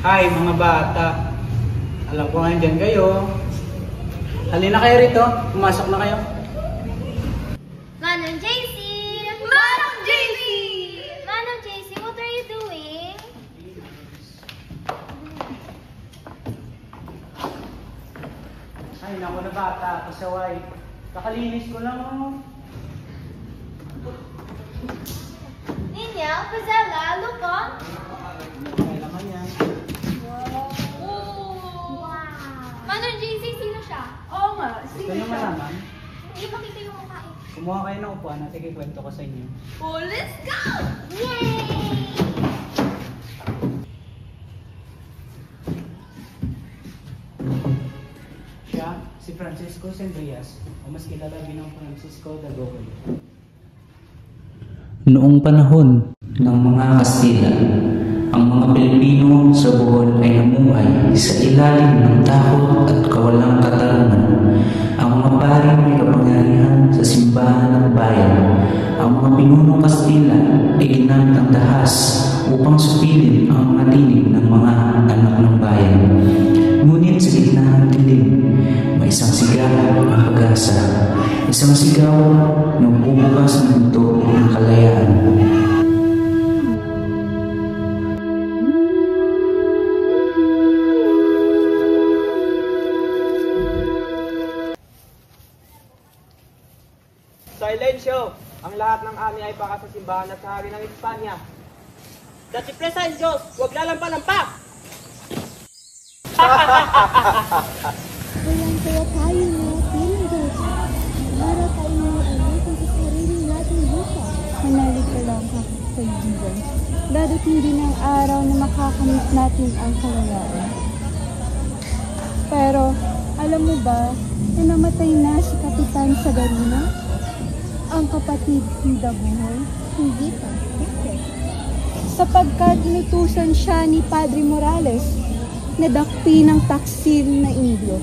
Hi mga bata, alam ko nga dyan kayo. Halina kayo rito, pumasok na kayo. Manong JC! Manong JC! Manong JC, what are you doing? Ay, naku na bata, pasaway. Kakalinis ko lang oh. Ninya, Pazella, look on. May laman yan. Wow! Manong JC, sino siya? Oo nga, Gusto nyo malaman? Hindi makita yung mukha eh. Kumuha kayo ng upuan at ikikwento ko sa inyo. Oh, let's go! Yay! Siya, si Francisco Sendrias, o mas kilala bilang Francisco Dagohoy. Noong panahon ng mga Kastila, ang mga Pilipino sa Bohol ay namuhay sa ilalim ng takot at kawalang katarungan. Ang mga pari may kapangyarihan sa simbahan ng bayan. Ang mga pinunong Kastila ay ginamit ang dahas upang supilin ang mga tinig ng mga anak ng bayan. Ngunit sa gitna ng dilim, may isang sigaw ng pag-asa. Isang sigaw na bubukas ng pinto ng kalayaan. Silensyo! Ang lahat ng ani ay baka sa simbahan at sa hari ng Espanya. Datipresa ang Diyos! Huwag lalampa-lampa! Kaya tayo natin Diyos. Para tayo ulitin sa sarili natin bukas. Manalig ka lang kaibigan. Dadating din ang araw na makakamit natin ang kalayaan. Pero, alam mo ba na namatay na si Kapitan Sagarino? Ang kapatid ni Dagohoy? Hindi pa. Sapagkat inutusan siya ni Padre Morales na dakpi ng taksil na Indio.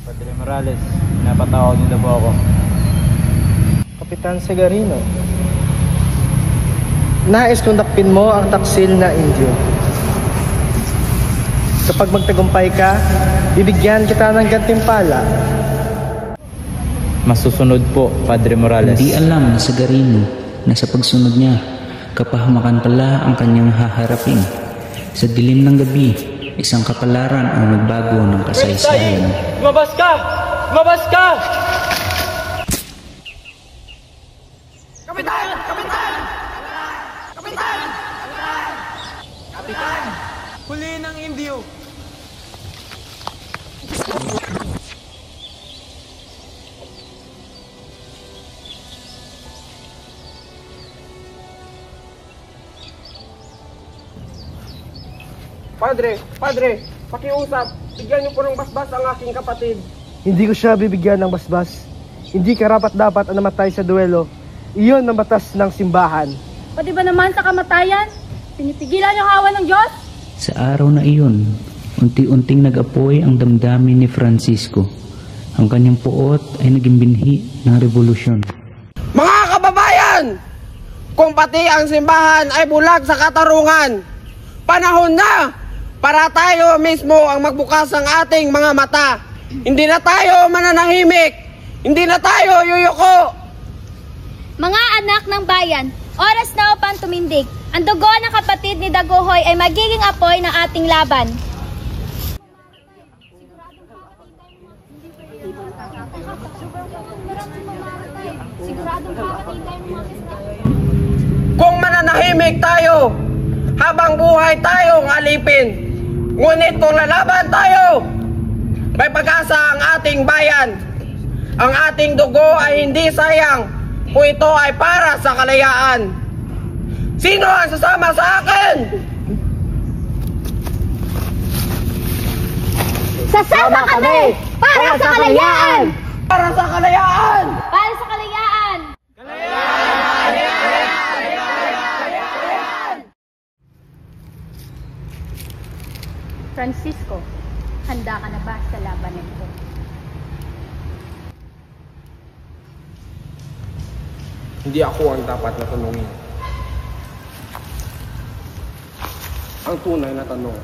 Padre Morales, napatawag niyo na po ako. Kapitan Segarino, nais kong dakpin mo ang taksil na Indio. Kapag magtagumpay ka, bibigyan kita ng gantimpala. Masusunod po, Padre Morales. Hindi alam sa Sagarino na sa pagsunod niya, kapahamakan pala ang kanyang haharapin. Sa dilim ng gabi, isang kapalaran ang nagbago ng kasaysayan. Lumabas ka! Lumabas ka! Kapitan! Kapitan! Kapitan! Kapitan! Huli ng Indio! Padre, pakiusap. Bigyan niyo po ng basbas ang aking kapatid. Hindi ko siya bibigyan ng basbas. Hindi karapat-dapat ang namatay sa duelo. Iyon ang batas ng simbahan. Pati ba naman sa kamatayan? Pinipigilan yung awa ng Diyos? Sa araw na iyon, unti-unting nag-apoy ang damdamin ni Francisco. Ang kanyang puot ay naging binhi ng revolusyon. Mga kababayan! Kung pati ang simbahan ay bulag sa katarungan, panahon na para tayo mismo ang magbukas ng ating mga mata. Hindi na tayo mananahimik. Hindi na tayo yuyuko. Mga anak ng bayan, oras na upang tumindig. Ang dugo ng kapatid ni Dagohoy ay magiging apoy ng ating laban. Kung mananahimik tayo, habang buhay tayong alipin. Ngunit kung lalaban tayo, may pag-asa ang ating bayan. Ang ating dugo ay hindi sayang kung ito ay para sa kalayaan. Sino ang sasama sa akin? Sasama kami! Para sa kalayaan! Para sa kalayaan! Para sa kalayaan! Francisco, handa ka na ba sa laban nito? Hindi ako ang dapat na tanungin. Ang tunay na tanong,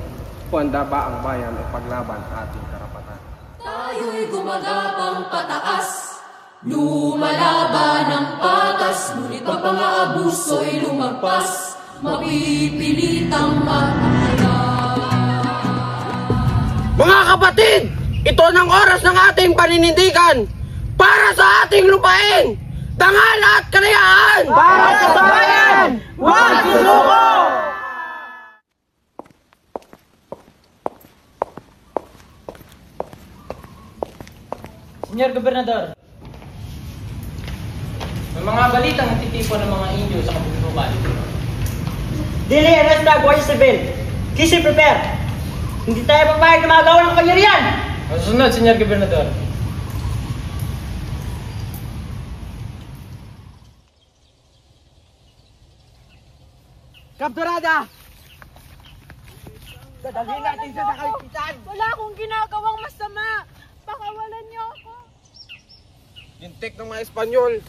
kung handa ba ang bayan ay paglaban ating karapatan? Tayo'y gumagapang pataas, lumalaban ng patas, ngunit ang pang-aabuso'y lumagpas, mapipilitang mataya. Mga kapatid, ito ng oras ng ating paninindigan para sa ating lupain, dangal at kalayaan! Para sa bayan, huwag susuko! Senyor Gobernador, may mga balitang natitipon ng mga Indio sa kapituluban. Dili arresta Guardia Civil. Kisi prepare. Hindi tayo papayag na magawa ng kapangyarihan. Masusunod, Senyor Gobernador. Kapturada! Dadalhin natin siya sa kaligpitan! Wala akong ginagawang masama. Pakawalan niyo ako. Lintik ng mga Espanyol.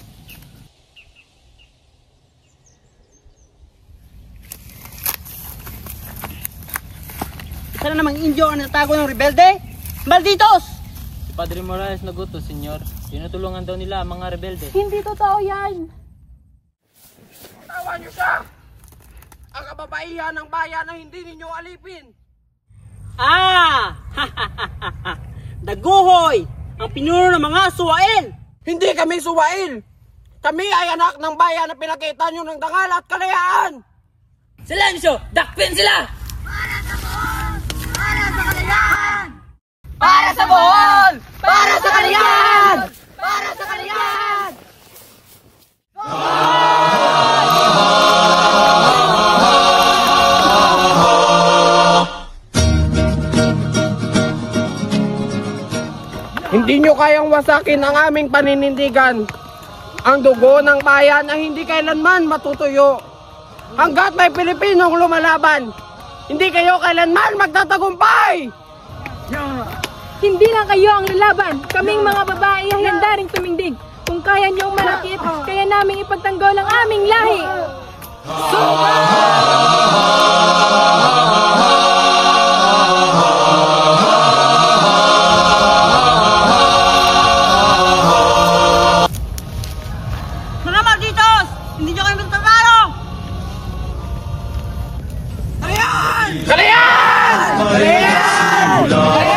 Isa na namang Indio ang natago ng rebelde. Malditos! Si Padre Morales nagutos, Senyor. Tinutulungan daw nila ang mga rebelde. Hindi totoo yan. Tawa niyo siya! Ang kababaihan ng bayan na hindi ninyo alipin! Ah! Daguhoy! Ang pinuno ng mga suwail! Hindi kami suwail! Kami ay anak ng bayan na pinakita nyo ng dangal at kalayaan! Silencio! Dakpin sila! Para sa Bohol! Para sa kalayaan! Para sa kalayaan! Hindi nyo kayang wasakin ang aming paninindigan. Ang dugo ng bayan ay hindi kailanman matutuyo. Hanggat may Pilipinong lumalaban, hindi kayo kailanman magtatagumpay! Hindi lang kayo ang lalaban. Kaming mga babae ay handa ring tumindig. Kung kaya niyong malakit, kaya namin ipagtanggol ang aming lahi. Mga malditos! Hindi nyo kayo magtatalo! Kalayaan! Kalayaan! Kalayaan! Kalayaan! Kalayaan!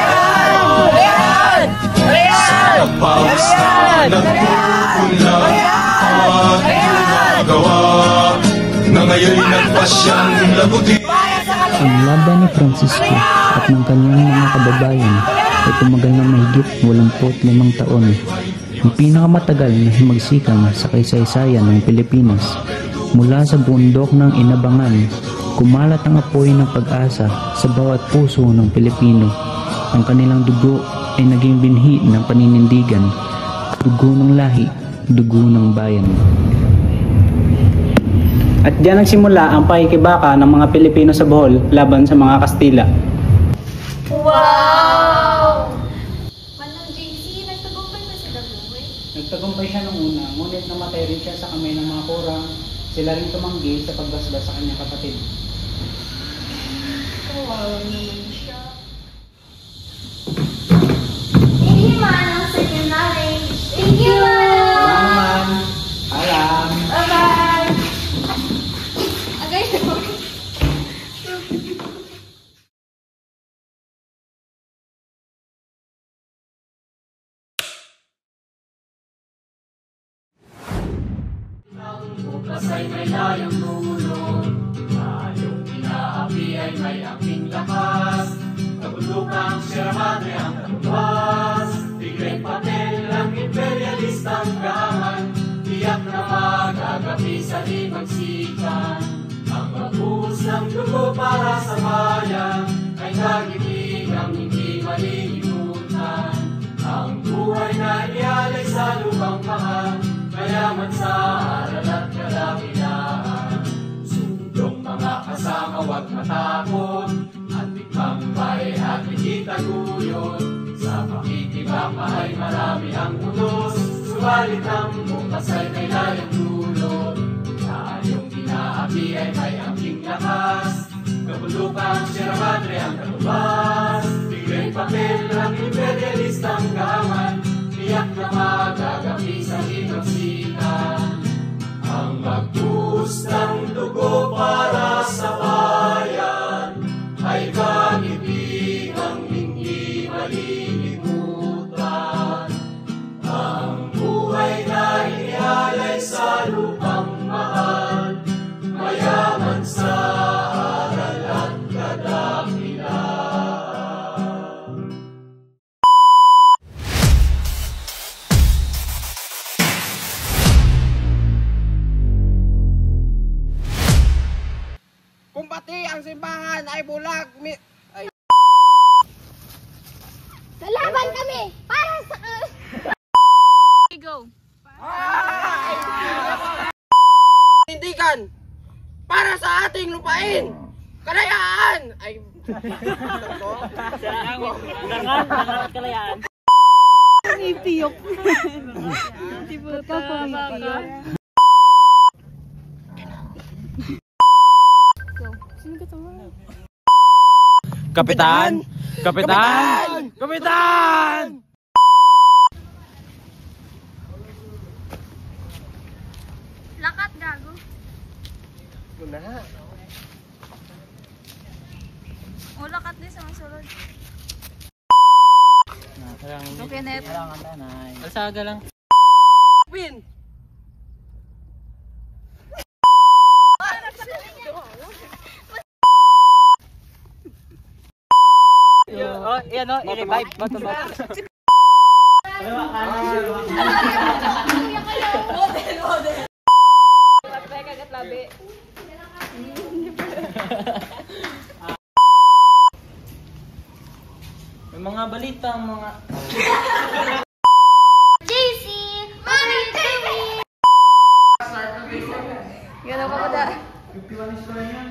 Na ngayon nagpasyang labuti. Ang laban ni Francisco at ng kanyang mga kababayan ay tumagal ng mahigit 85 taon. Ang pinakamatagal na himagsikan sa kaysaysayan ng Pilipinas. Mula sa bundok ng Inabangan, kumalat ang apoy ng pag-asa sa bawat puso ng Pilipino. Ang kanilang dugo ay naging binhi ng paninindigan, dugo ng lahi, dugo ng bayan. At diyan nagsimula ang pakikibaka ng mga Pilipino sa Bohol laban sa mga Kastila. Wow! Manang JC, nagtagumpay ba si Daguhoy? Nagtagumpay siya nung una, ngunit namatay rin siya sa kamay ng mga kurang. Sila rin tumanggi sa pagbasbas sa kanyang kapatid. Kawawa naman siya. Thank you, Manang, sa inyong knowledge. Thank you, Manang! Alam! Bye-bye! Agay daw. Ay may layang dulo, tayong inaapi ay may aking lakas. Kabundukang Sierra Madre ang katumbas, Tigre Patel ang imperialistang gaman, tiyak na magagapi sa himagsikan. Ang pagbuhos ng dugo para sa bayan ay nagitingang hindi malilimutan. Ang buhay na ialay sa lubang mahal, mayaman sa aral at kalakilaan. Sundong mga kasama, huwag matakot, at ikmambay at ikitaguyod. Sa pakikibaka ay marami ang unos, subalit ang bukas ay may layang dulo. api ay may aking lakas. Kabulukang Sierra Madre ang katubas. Bigay papel ang imperialistang gaman. Tiyak na magagapi sa hinapsitan. Ang magbuhos ng dugo para sa bayan ay kanibigang hindi malilimutan. Ang buhay na inialay sa lupang mahal, mayaman sa aral at kadakilaan. Kung pati ang simbahan ay bulag, Lalaban kami para sa... Go! Tindigan para sa ating lupain, kalayaan ay Darangan at kalayaan. Ipiyok. Ba't ka pumipiyok? Sino ka tawag? Kapitan! Kapitan! Kapitan! Lakat, gago. O, lakat din sa mga sulod. Okay, Nep. Alsaga lang. win. Yan o, i-revive. Bato. May mga balita, mga... JC! Mommy, baby! Gano'n ka ba da? 51 is